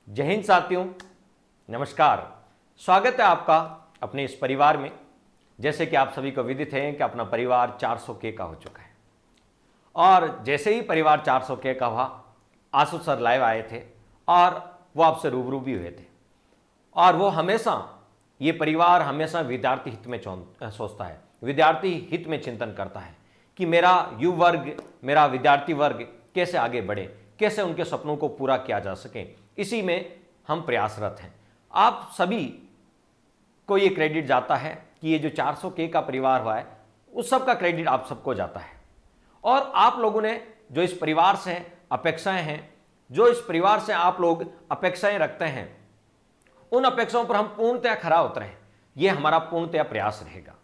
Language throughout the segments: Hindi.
जय हिंद साथियों, नमस्कार। स्वागत है आपका अपने इस परिवार में। जैसे कि आप सभी को विदित है कि अपना परिवार 400K का हो चुका है और जैसे ही परिवार 400K का हुआ, आशु सर लाइव आए थे और वो आपसे रूबरू भी हुए थे। और वो हमेशा, ये परिवार हमेशा विद्यार्थी हित में सोचता है, विद्यार्थी हित में चिंतन करता है कि मेरा युवा वर्ग, मेरा विद्यार्थी वर्ग कैसे आगे बढ़े, कैसे उनके सपनों को पूरा किया जा सके। इसी में हम प्रयासरत हैं। आप सभी को ये क्रेडिट जाता है कि ये जो 400K का परिवार हुआ है, उस सब का क्रेडिट आप सबको जाता है। और आप लोगों ने जो इस परिवार से अपेक्षाएं हैं, जो इस परिवार से आप लोग अपेक्षाएं रखते हैं, उन अपेक्षाओं पर हम पूर्णतया खरा उतरें, ये हमारा पूर्णतया प्रयास रहेगा।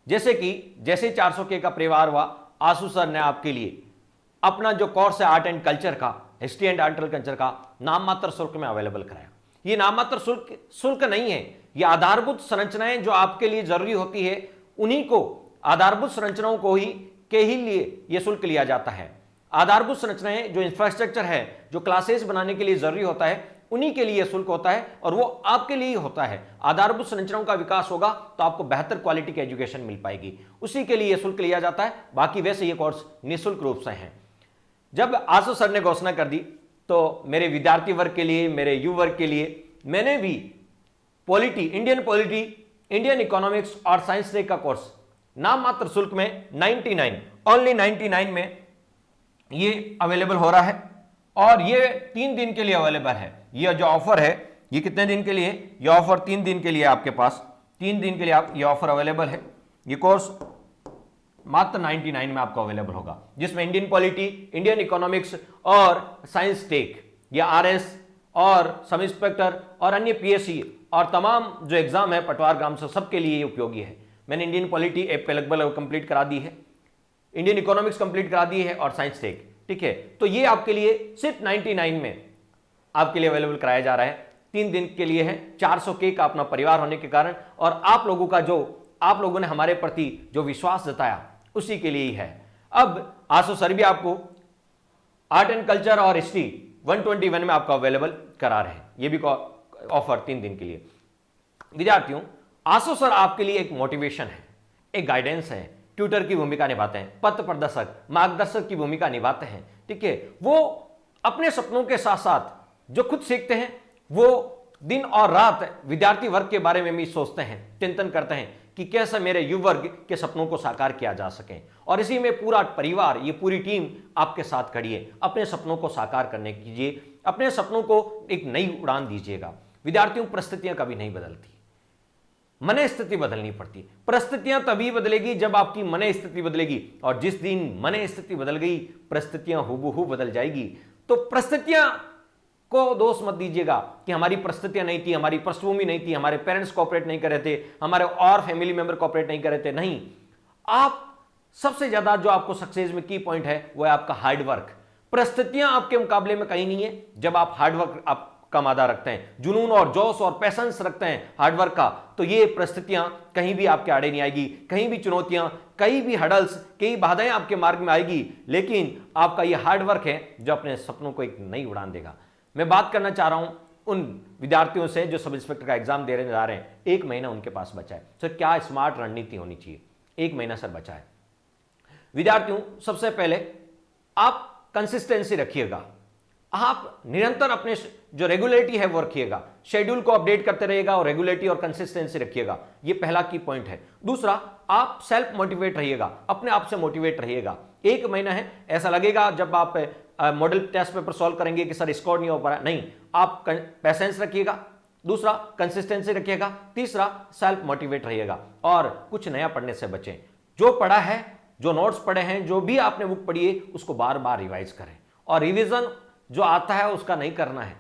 जैसे 400K का परिवार हुआ, आशु सर ने आपके लिए अपना जो कोर्स है आर्ट एंड कल्चर का, history and art and culture का, नाम मात्र शुल्क में अवेलेबल कराया। ये नाम मात्र शुल्क नहीं है, ये आधारभूत संरचनाएं जो आपके लिए जरूरी होती है, उन्हीं को, आधारभूत संरचनाओं को ही के ही लिए यह शुल्क लिया जाता है। आधारभूत संरचनाएं जो इंफ्रास्ट्रक्चर है, जो क्लासेस बनाने के लिए जरूरी होता है, उन्हीं के लिए शुल्क होता है और वो आपके लिए ही होता है। आधारभूत संरचनाओं का विकास होगा तो आपको बेहतर क्वालिटी की एजुकेशन मिल पाएगी, उसी के लिए यह शुल्क लिया जाता है। बाकी वैसे ये कोर्स निःशुल्क रूप से है। जब आशु सर ने घोषणा कर दी तो मेरे विद्यार्थी वर्ग के लिए, मेरे युवा वर्ग के लिए मैंने भी इंडियन पॉलिटी, इंडियन इकोनॉमिक्स और साइंस डे का कोर्स नाम मात्र शुल्क में 99 में ये अवेलेबल हो रहा है। और ये 3 दिन के लिए अवेलेबल है। ये जो ऑफर है, ये कितने दिन के लिए? ये ऑफर 3 दिन के लिए आपके पास, 3 दिन के लिए आप ये ऑफर अवेलेबल है। ये कोर्स मात्र 99 में आपको अवेलेबल होगा, जिसमें इंडियन पॉलिटी, इंडियन इकोनॉमिक्स और साइंस टेक, या आरएस और सब इंस्पेक्टर और अन्य पीएससी और तमाम जो एग्जाम है पटवार ग्राम से, सबके लिए ये उपयोगी है। मैंने इंडियन पॉलिटी ऐप पे लगभग कंप्लीट करा दी है, इंडियन इकोनॉमिक्स कंप्लीट करा दी है और साइंस टेक, ठीक है। तो ये आपके लिए सिर्फ 99 में आपके लिए अवेलेबल कराया जा रहा है। 3 दिन के लिए है। 400K का अपना परिवार होने के कारण और आप लोगों ने हमारे प्रति जो विश्वास जताया, उसी के लिए ही है। अब आशु सर भी आपको आर्ट एंड कल्चर और हिस्ट्री 121 में आपका अवेलेबल करा रहे हैं। ये भी ऑफर 3 दिन के लिए। विद्यार्थियों, आशु सर आपके लिए एक मोटिवेशन है, एक गाइडेंस है, ट्यूटर की भूमिका निभाते हैं, पथ प्रदर्शक, मार्गदर्शक की भूमिका निभाते हैं, ठीक है। वो अपने सपनों के साथ साथ जो खुद सीखते हैं, वो दिन और रात विद्यार्थी वर्ग के बारे में भी सोचते हैं, चिंतन करते हैं कि कैसे मेरे युवा वर्ग के सपनों को साकार किया जा सके। और इसी में पूरा परिवार, ये पूरी टीम आपके साथ खड़ी है। अपने सपनों को साकार करने कीजिए, अपने सपनों को एक नई उड़ान दीजिएगा। विद्यार्थियों, परिस्थितियां कभी नहीं बदलती, मन स्थिति बदलनी पड़ती। परिस्थितियां तभी बदलेगी जब आपकी मन स्थिति बदलेगी, और जिस दिन मन स्थिति बदल गई, परिस्थितियां हूबहू बदल जाएगी। तो परिस्थितियां को दोष मत दीजिएगा कि हमारी परिस्थितियां नहीं थी, हमारी पृष्ठभूमि नहीं थी, हमारे पेरेंट्स कोऑपरेट नहीं कर रहे थे, हमारे और फैमिली मेंबर कोऑपरेट नहीं कर रहे थे। नहीं, आप सबसे ज्यादा जो आपको सक्सेस में की पॉइंट है वो है आपका हार्ड वर्क। परिस्थितियां आपके मुकाबले में कहीं नहीं है। जब आप हार्ड वर्क आप का मादा रखते हैं, जुनून और जोश और पैशंस रखते हैं हार्डवर्क का, तो ये परिस्थितियां कहीं भी आपके आड़े नहीं आएगी। कहीं भी चुनौतियां, कहीं भी हडल्स, कई बाधाएं आपके मार्ग में आएगी, लेकिन आपका ये हार्डवर्क है जो अपने सपनों को एक नई उड़ान देगा। मैं बात करना चाह रहा हूं उन विद्यार्थियों से जो सब इंस्पेक्टर का एग्जाम देने जा रहे हैं। 1 महीना उनके पास बचा है। सर, क्या स्मार्ट रणनीति होनी चाहिए? 1 महीना सर बचा है। विद्यार्थियों, सबसे पहले आप कंसिस्टेंसी रखिएगा। आप निरंतर अपने जो रेगुलरिटी है वो रखिएगा, शेड्यूल को अपडेट करते रहिएगा और रेगुलरिटी और कंसिस्टेंसी रखिएगा। ये पहला की पॉइंट है। दूसरा, आप सेल्फ मोटिवेट रहिएगा, अपने आप से मोटिवेट रहिएगा। 1 महीना है, ऐसा लगेगा जब आप मॉडल टेस्ट पेपर सॉल्व करेंगे कि सर स्कोर नहीं हो पा रहा, नहीं, आप पेशेंस रखिएगा। दूसरा, कंसिस्टेंसी रखिएगा। तीसरा, सेल्फ मोटिवेट रहिएगा और कुछ नया पढ़ने से बचें। जो पढ़ा है, जो नोट्स पढ़े हैं, जो भी आपने बुक पढ़ी है, उसको बार बार रिवाइज करें। और रिवीजन जो आता है उसका नहीं करना है।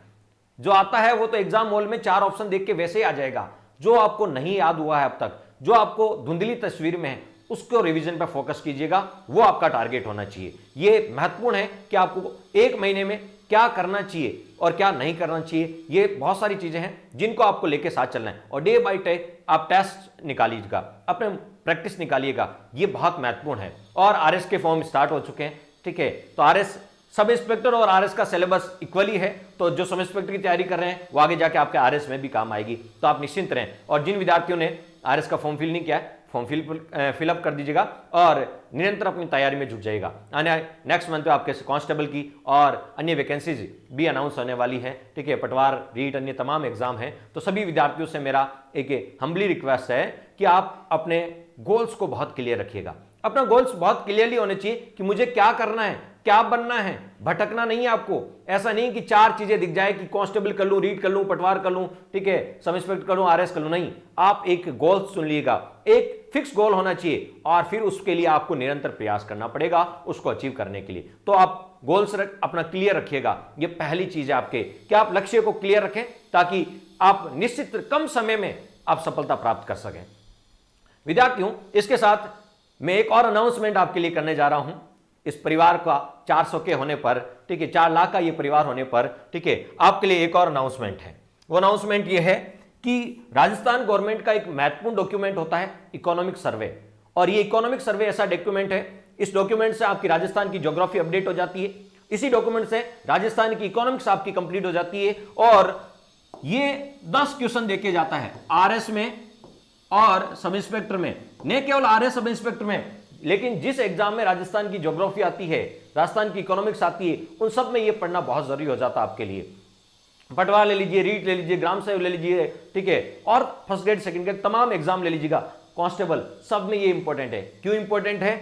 जो आता है वो तो एग्जाम हॉल में 4 ऑप्शन देख के वैसे ही आ जाएगा। जो आपको नहीं याद हुआ है अब तक, जो आपको धुंधली तस्वीर में है, उसको रिवीजन पर फोकस कीजिएगा। वो आपका टारगेट होना चाहिए। ये महत्वपूर्ण है कि आपको 1 महीने में क्या करना चाहिए और क्या नहीं करना चाहिए। ये बहुत सारी चीजें हैं जिनको आपको लेके साथ चलना है। और डे बाय डे आप टेस्ट निकालिएगा, अपने प्रैक्टिस निकालिएगा। ये बहुत महत्वपूर्ण है। और आरएस के फॉर्म स्टार्ट हो चुके हैं, ठीक है। तो आरएस सब इंस्पेक्टर और आरएस का सिलेबस इक्वली है, तो जो सब इंस्पेक्टर की तैयारी कर रहे हैं वो आगे जाके आपके आरएस में भी काम आएगी, तो आप निश्चिंत रहें। और जिन विद्यार्थियों ने आरएस का फॉर्म फिल नहीं किया है, फॉर्म फिलअप कर दीजिएगा और निरंतर अपनी तैयारी में जुट जाइएगा। आने नेक्स्ट मंथ में आपके कांस्टेबल की और अन्य वैकेंसीज भी अनाउंस होने वाली है, ठीक है। पटवार, रीट, अन्य तमाम एग्जाम है, तो सभी विद्यार्थियों से मेरा एक हम्बली रिक्वेस्ट है कि आप अपने गोल्स को बहुत क्लियर रखिएगा। अपना गोल्स बहुत क्लियरली होने चाहिए कि मुझे क्या करना है, क्या बनना है, भटकना नहीं है आपको। ऐसा नहीं कि चार चीजें दिख जाए कि कांस्टेबल कर लूं, रीट कर लूं, पटवार कर लूं, ठीक है, सब इंस्पेक्टर कर लूं, आरएस कर लूं, नहीं। आप एक गोल चुन लीजिएगा, एक फिक्स गोल होना चाहिए और फिर उसके लिए आपको निरंतर प्रयास करना पड़ेगा उसको अचीव करने के लिए। तो आप गोल्स अपना क्लियर रखिएगा, ये पहली चीज है आपके, कि आप लक्ष्य को क्लियर रखें ताकि आप निश्चित कम समय में आप सफलता प्राप्त कर सकें। विद्यार्थियों, इसके साथ मैं एक और अनाउंसमेंट आपके लिए करने जा रहा हूं। इस परिवार का 400 के होने पर, ठीक है, 4 लाख का ये परिवार होने पर, ठीक है, आपके लिए एक और अनाउंसमेंट है। वो अनाउंसमेंट ये है कि राजस्थान गवर्नमेंट का एक महत्वपूर्ण डॉक्यूमेंट होता है इकोनॉमिक सर्वे, और ये इकोनॉमिक सर्वे ऐसा डॉक्यूमेंट है, इस डॉक्यूमेंट से आपकी राजस्थान की ज्योग्राफी अपडेट हो जाती है, इसी डॉक्यूमेंट से राजस्थान की इकोनॉमिक्स आपकी कंप्लीट हो जाती है, और ये 10 क्वेश्चन देके जाता है आरएस में और सब इंस्पेक्टर में, न केवल आरएस सब इंस्पेक्टर में, लेकिन जिस एग्जाम में राजस्थान की ज्योग्राफी आती है, राजस्थान की इकोनॉमिक्स आती है, उन सब में यह पढ़ना बहुत जरूरी हो जाता है आपके लिए। पटवार ले लीजिए, रीट ले लीजिए, ग्राम सेवक ले लीजिए, ठीक है, और फर्स्ट ग्रेड सेकंड ग्रेड तमाम एग्जाम ले लीजिएगा, कांस्टेबल, सब में ये इंपॉर्टेंट है। क्यों इंपॉर्टेंट है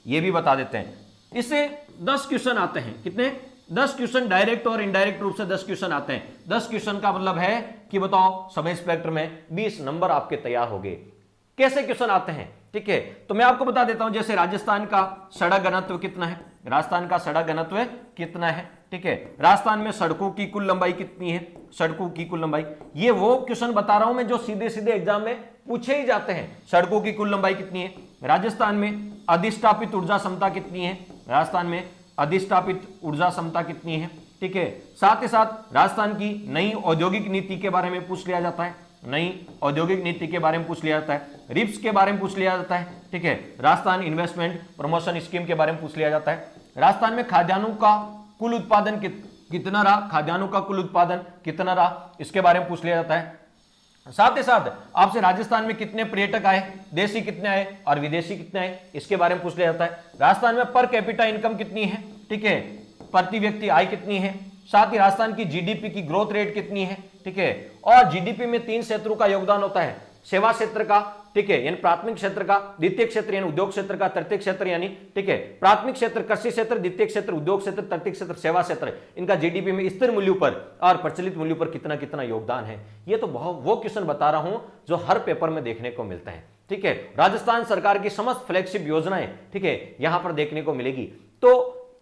ये भी बता देते हैं। इससे 10 क्वेश्चन आते हैं, कितने? 10 क्वेश्चन डायरेक्ट और इनडायरेक्ट रूप से 10 क्वेश्चन आते हैं। 10 क्वेश्चन का मतलब है कि बताओ सब इंस्पेक्टर में 20 नंबर आपके तैयार हो गए। कैसे क्वेश्चन आते हैं, ठीक है, तो मैं आपको बता देता हूं। जैसे राजस्थान का सड़क घनत्व कितना है, राजस्थान का सड़क घनत्व कितना है, ठीक है, राजस्थान में सड़कों की कुल लंबाई कितनी है, सड़कों की कुल लंबाई, ये वो क्वेश्चन बता रहा हूं मैं जो सीधे सीधे एग्जाम में पूछे ही जाते हैं। सड़कों की कुल लंबाई कितनी है, राजस्थान में अधिष्ठापित ऊर्जा क्षमता कितनी है, राजस्थान में अधिष्ठापित ऊर्जा क्षमता कितनी है, ठीक है। साथ ही साथ राजस्थान की नई औद्योगिक नीति के बारे में पूछ लिया जाता है, नई औद्योगिक नीति के बारे में पूछ लिया जाता है, रिप्स के बारे में पूछ लिया जाता है, ठीक है, राजस्थान इन्वेस्टमेंट प्रमोशन स्कीम के बारे में पूछ लिया जाता है, राजस्थान में खाद्यान्नों का कुल उत्पादन कितना रहा, खाद्यान्नों का कुल उत्पादन कितना रहा, इसके बारे में पूछ लिया जाता है। साथ ही साथ आपसे राजस्थान में कितने पर्यटक आए, देशी कितने आए और विदेशी कितने आए, इसके बारे में पूछ लिया जाता है। राजस्थान में पर कैपिटा इनकम कितनी है, ठीक है, प्रति व्यक्ति आय कितनी है, साथ ही राजस्थान की जीडीपी की ग्रोथ रेट कितनी है, ठीक है, और जीडीपी में 3 क्षेत्रों का योगदान होता है, सेवा क्षेत्र का, ठीक है, यानी प्राथमिक क्षेत्र का, द्वितीय क्षेत्र यानी उद्योग क्षेत्र का, तृतीय क्षेत्र यानी, ठीक है, प्राथमिक क्षेत्र कृषि क्षेत्र, द्वितीय क्षेत्र उद्योग क्षेत्र, तृतीय क्षेत्र सेवा क्षेत्र, इनका जीडीपी में स्थिर मूल्यों पर और प्रचलित मूल्यों पर कितना कितना योगदान है। ये तो बहुत वो क्वेश्चन बता रहा हूं जो हर पेपर में देखने को मिलता है, ठीक है। राजस्थान सरकार की समस्त फ्लैगशिप योजनाएं, ठीक है, यहां पर देखने को मिलेगी। तो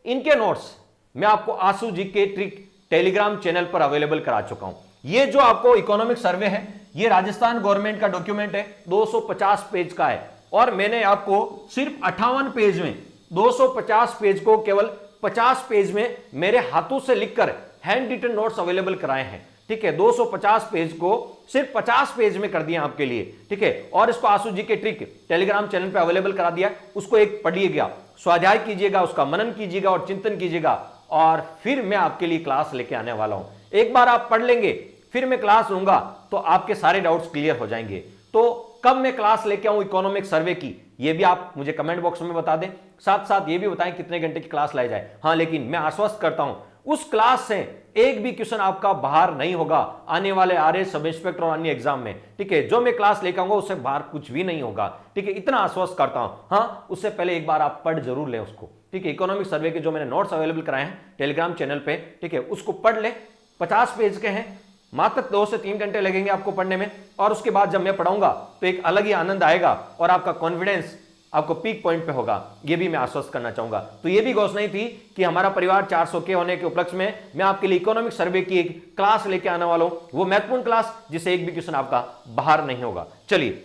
इनके नोट्स मैं आपको आंसू जी के ट्रिक टेलीग्राम चैनल पर अवेलेबल करा चुका हूं। ये जो आपको इकोनॉमिक सर्वे है, ये राजस्थान गवर्नमेंट का डॉक्यूमेंट है, 250 पेज का है, और मैंने आपको सिर्फ 58 पेज में 250 पेज को केवल 50 पेज में मेरे हाथों से लिखकर हैंड रिटन नोट्स अवेलेबल कराए हैं, ठीक है। 250 पेज को सिर्फ 50 पेज में कर दिया आपके लिए, ठीक है, और इसको आंसू जी के ट्रिक टेलीग्राम चैनल पे अवेलेबल करा दिया। उसको एक पढ़िएगा, स्वाध्याय कीजिएगा, उसका मनन कीजिएगा और चिंतन कीजिएगा, और फिर मैं आपके लिए क्लास लेके आने वाला हूं। एक बार आप पढ़ लेंगे, फिर मैं क्लास लूंगा तो आपके सारे डाउट्स क्लियर हो जाएंगे। तो कब मैं क्लास लेके आऊं इकोनॉमिक सर्वे की, ये भी आप मुझे कमेंट बॉक्स में बता दें, साथ साथ ये भी बताएं कितने घंटे की क्लास लाई जाए। हाँ, लेकिन मैं आश्वस्त करता हूं उस क्लास से एक भी क्वेश्चन आपका बाहर नहीं होगा आने वाले आरएस, सब इंस्पेक्टर और अन्य एग्जाम में, ठीक है। जो मैं क्लास लेकर आऊंगा उससे बाहर कुछ भी नहीं होगा, ठीक है, इतना आश्वस्त करता हूं। हाँ, उससे पहले एक बार आप पढ़ जरूर लें उसको, ठीक है। इकोनॉमिक सर्वे के जो मैंने नोट्स अवेलेबल कराए हैं टेलीग्राम चैनल पे, ठीक है, उसको पढ़ ले। 50 पेज के हैं, मात्र 2 से 3 घंटे लगेंगे आपको पढ़ने में, और उसके बाद जब मैं पढ़ाऊंगा तो एक अलग ही आनंद आएगा और आपका कॉन्फिडेंस आपको पीक पॉइंट पे होगा, ये भी मैं आश्वस्त करना चाहूंगा। तो ये भी घोषणा थी कि हमारा परिवार 400 के होने के उपलक्ष्य में मैं आपके लिए इकोनॉमिक सर्वे की एक क्लास लेके आने वाला हूं, वो महत्वपूर्ण क्लास जिससे एक भी क्वेश्चन आपका बाहर नहीं होगा। चलिए,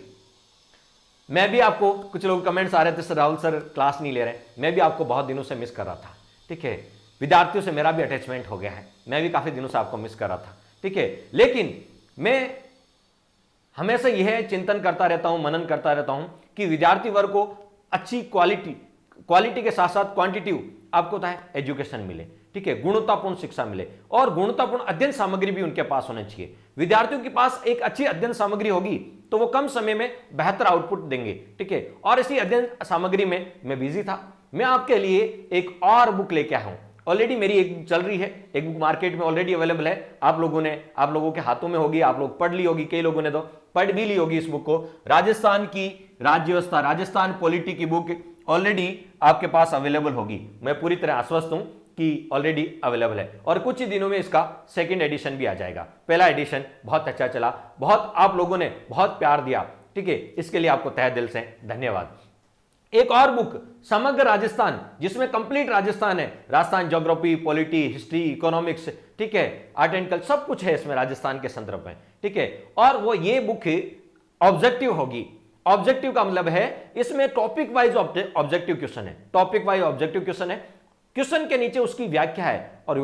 मैं भी आपको, कुछ लोग कमेंट्स आ रहे थे सर राहुल सर क्लास नहीं ले रहे, मैं भी आपको बहुत दिनों से मिस कर रहा था, ठीक है। विद्यार्थियों से मेरा भी अटैचमेंट हो गया है, मैं भी काफी दिनों से आपको मिस कर रहा था, ठीक है। लेकिन मैं हमेशा यह चिंतन करता रहता हूं, मनन करता रहता हूं कि विद्यार्थी वर्ग को अच्छी क्वालिटी क्वालिटी के साथ साथ क्वांटिटिव आपको होता है एजुकेशन मिले, ठीक है, गुणवत्तापूर्ण शिक्षा मिले और गुणवत्तापूर्ण अध्ययन सामग्री भी उनके पास होना चाहिए। विद्यार्थियों के पास एक अच्छी अध्ययन सामग्री होगी तो वो कम समय में बेहतर आउटपुट देंगे, ठीक है। और इसी अध्ययन सामग्री में मैं बिजी था, मैं आपके लिए एक और बुक लेके आया हूं। ऑलरेडी मेरी एक चल रही है, एक बुक मार्केट में ऑलरेडी अवेलेबल है, आप लोगों के हाथों में होगी, आप लोग पढ़ ली होगी, कई लोगों ने तो पढ़ भी ली होगी इस बुक को। राजस्थान की राज्य व्यवस्था, राजस्थान पॉलिटी की बुक ऑलरेडी आपके पास अवेलेबल होगी। मैं पूरी तरह आश्वस्त हूं कि ऑलरेडी अवेलेबल है और कुछ ही दिनों में इसका सेकंड एडिशन भी आ जाएगा। पहला एडिशन बहुत अच्छा चला, बहुत आप लोगों ने बहुत प्यार दिया, ठीक है, इसके लिए आपको तहे दिल से धन्यवाद। एक और बुक समग्र राजस्थान, जिसमें कंप्लीट राजस्थान है, Rajasthan geography, polity, history, economics, ठीक है, आर्ट एंड कल्चर, सब कुछ है इसमें राजस्थान के संदर्भ में, ठीक है। और वो ये बुक ऑब्जेक्टिव होगी। ऑब्जेक्टिव का मतलब है इसमें टॉपिक वाइज ऑब्जेक्टिव क्वेश्चन है, टॉपिक वाइज ऑब्जेक्टिव क्वेश्चन है, क्वेश्चन के नीचे उसकी व्याख्या है और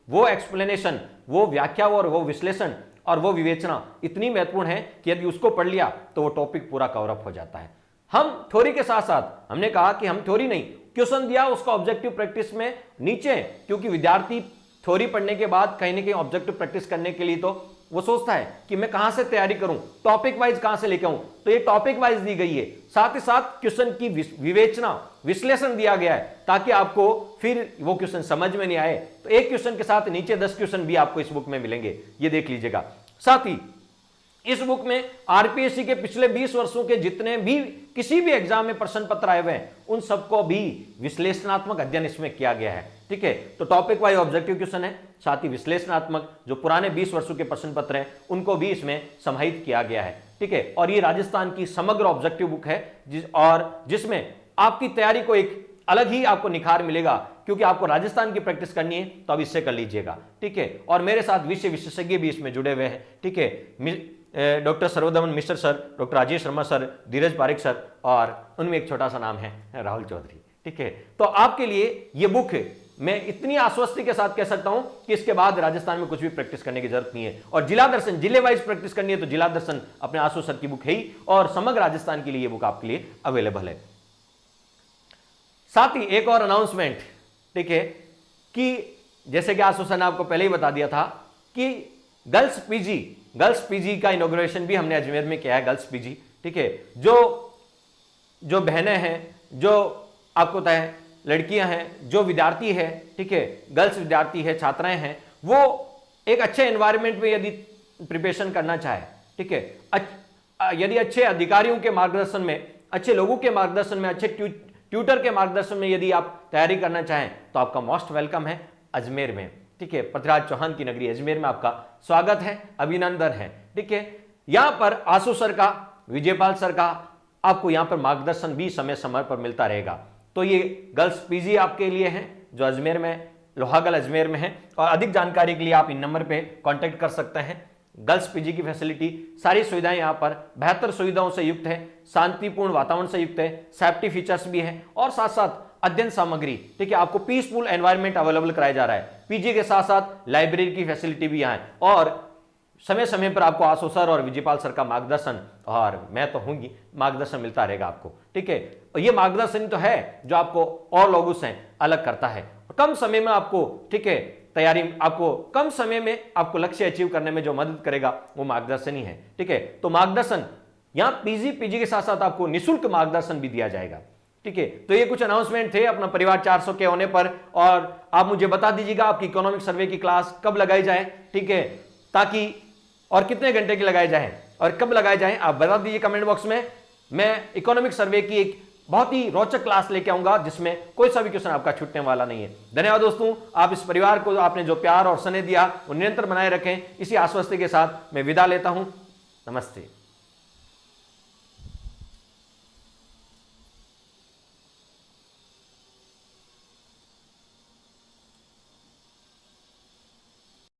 वो एक्सप्लेनेशन, वो व्याख्या और वो विश्लेषण और वो विवेचना इतनी महत्वपूर्ण है कि यदि उसको पढ़ लिया तो वो टॉपिक पूरा कवर अप हो जाता है। हम थ्योरी के साथ साथ, हमने कहा कि हम थ्योरी नहीं, क्वेश्चन दिया उसका ऑब्जेक्टिव प्रैक्टिस में नीचे, क्योंकि विद्यार्थी थ्योरी पढ़ने के बाद कहीं ना कहीं ऑब्जेक्टिव प्रैक्टिस करने के लिए तो वो सोचता है कि मैं कहां से तैयारी करूं, टॉपिक वाइज कहां से लेके आऊं, तो ये टॉपिक वाइज दी गई है, साथ ही साथ क्वेश्चन की विवेचना, विश्लेषण दिया गया है ताकि आपको फिर वो क्वेश्चन समझ में नहीं आए तो एक क्वेश्चन के साथ नीचे 10 क्वेश्चन भी आपको इस बुक में मिलेंगे, ये देख लीजिएगा। साथ ही इस बुक में आरपीएससी के पिछले 20 वर्षों के जितने भी किसी भी एग्जाम में प्रश्न पत्र आए हुए हैं उन सबको भी विश्लेषणात्मक अध्ययन इसमें किया गया है, ठीक है। तो टॉपिक वाइज ऑब्जेक्टिव क्वेश्चन है, साथ ही विश्लेषणात्मक जो पुराने 20 वर्षों के प्रश्न पत्र हैं उनको भी इसमें समाहित किया गया है, ठीक है। और ये राजस्थान की समग्र ऑब्जेक्टिव बुक है जिसमें आपकी तैयारी को एक अलग ही आपको निखार मिलेगा, क्योंकि आपको राजस्थान की प्रैक्टिस करनी है तो अब इससे कर लीजिएगा, ठीक है। और मेरे साथ विषय विशेषज्ञ भी इसमें जुड़े हुए हैं, ठीक है, doctor Sarvadaman Mishra sir, doctor Rajesh Sharma sir, Dheeraj Pareek sir और उनमें एक छोटा सा नाम है राहुल चौधरी, ठीक है। तो आपके लिए ये बुक मैं इतनी आश्वस्ति के साथ कह सकता हूं कि इसके बाद राजस्थान में कुछ भी प्रैक्टिस करने की जरूरत नहीं है। और जिला दर्शन, जिले वाइज प्रैक्टिस करनी है तो जिला दर्शन अपने आशु सर की बुक है ही, और समग्र राजस्थान के लिए ये बुक आपके लिए अवेलेबल है। साथ ही एक और अनाउंसमेंट, ठीक है, कि जैसे कि आशु सर ने आपको पहले ही बता दिया था कि गर्ल्स पीजी का इनॉग्रेशन भी हमने अजमेर में किया है, गर्ल्स पीजी, ठीक है। जो बहनें हैं, जो आपको पता है लड़कियां हैं, जो विद्यार्थी है, ठीक है, गर्ल्स विद्यार्थी है, छात्राएं हैं, वो एक अच्छे एनवायरनमेंट में यदि प्रिपरेशन करना चाहे, ठीक है, यदि अच्छे अधिकारियों के मार्गदर्शन में, अच्छे लोगों के मार्गदर्शन में, अच्छे ट्यूटर के मार्गदर्शन में यदि आप तैयारी करना चाहें तो आपका मोस्ट वेलकम है अजमेर में, ठीक है। पृथ्वीराज चौहान की नगरी अजमेर में आपका स्वागत है, अभिनंदन है, ठीक है। यहां पर आशु सर का, विजयपाल सर का आपको यहां पर मार्गदर्शन भी समय समय पर मिलता रहेगा। तो ये गर्ल्स पीजी आपके लिए है जो अजमेर में, लोहागल अजमेर में है। और अधिक जानकारी के लिए आप इन नंबर पे कांटेक्ट कर सकते हैं। गर्ल्स पीजी की फैसिलिटी, सारी सुविधाएं यहां पर बेहतर सुविधाओं से युक्त है, शांतिपूर्ण वातावरण से युक्त है, सेफ्टी फीचर्स भी है और साथ साथ अध्ययन सामग्री, ठीक है, आपको पीसफुल एनवायरनमेंट अवेलेबल कराया जा रहा है। पीजी के साथ साथ लाइब्रेरी की फैसिलिटी भी यहाँ है और समय समय पर आपको आशु सर और विजयपाल सर का मार्गदर्शन, और मैं तो हूंगी, मार्गदर्शन मिलता रहेगा आपको, ठीक है। और ये मार्गदर्शन तो है जो आपको और लोगों से अलग करता है, कम समय में आपको, ठीक है, तैयारी, आपको कम समय में आपको लक्ष्य अचीव करने में जो मदद करेगा वो मार्गदर्शन ही है, ठीक है। तो मार्गदर्शन यहाँ पीजी के साथ साथ आपको निःशुल्क मार्गदर्शन भी दिया जाएगा, ठीक है। तो ये कुछ अनाउंसमेंट थे अपना परिवार 400 के होने पर। और आप मुझे बता दीजिएगा आपकी इकोनॉमिक सर्वे की क्लास कब लगाई जाए, ठीक है, ताकि और कितने घंटे की लगाई जाए और कब लगाई जाए आप बता दीजिए कमेंट बॉक्स में। मैं इकोनॉमिक सर्वे की एक बहुत ही रोचक क्लास लेके आऊंगा जिसमें कोई सा भी क्वेश्चन आपका छूटने वाला नहीं है। धन्यवाद दोस्तों, आप इस परिवार को आपने जो प्यार और स्नेह दिया वो निरंतर बनाए रखें। इसी आश्वस्ति के साथ मैं विदा लेता हूं। नमस्ते।